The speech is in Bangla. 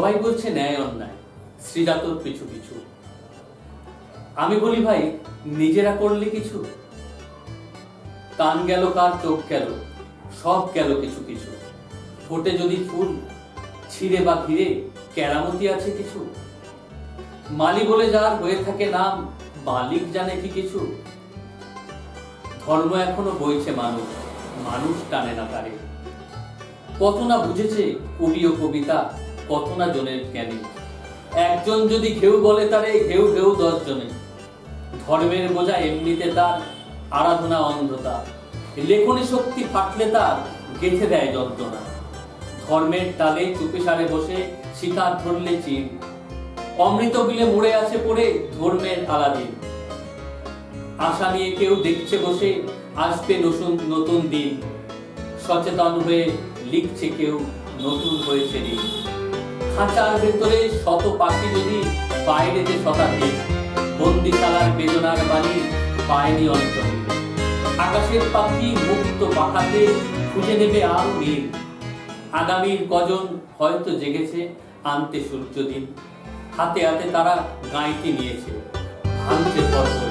সবাই বলছে ন্যায় অন্যায়, শ্রীজাতর পিছু পিছু। আমি বলি ভাই, নিজেরা করলে কিছু? কান গেল কার, চোখ গেল, সব গেল কিছু কিছু। ফোটে যদি ফুল, ছিঁড়ে বা ঘিরে কেরামতি আছে কিছু? মালি বলে যার হয়ে থাকে নাম, মালিক জানে কি কিছু? ধর্ম এখনো বইছে মানুষ, মানুষ টানে না তারে। কত না বুঝেছে কবি ও কবিতা, কত না জনের জ্ঞানী। একজন যদি ঘেউ বলে তারে, ঘেউ ঘেউ 10 জনে। ধর্মের বোঝা এমনিতে তার, আরাধনা অন্ধতা। লেখনী শক্তি থাকলে তার, গেঁথে দেয় যন্ত্রণা। ধর্মের টালে চুপিসারে বসে শিকার ধরলে চিন, অমৃত বিলে মরে আছে পড়ে ধর্মের আলাদিন। আশা নিয়ে কেউ দেখছে বসে, আসবে নতুন দিন। সচেতন হয়ে লিখছে কেউ, নতুন হয়েছে দিন। খাঁচার ভেতরে শত পাখি যদি, বাইরেতে শতাধিক। বন্দিশালার বেদনার বাণী পায়নি অঞ্চল। আকাশের পাখি মুক্ত পাখাতে খুঁজে নেবে আরো নীল। আগামীর কজন হয়তো জেগেছে আনতে সূর্যদিন। হাতে হাতে তারা গাঁইতে নিয়েছে, ভাঙছে পরপর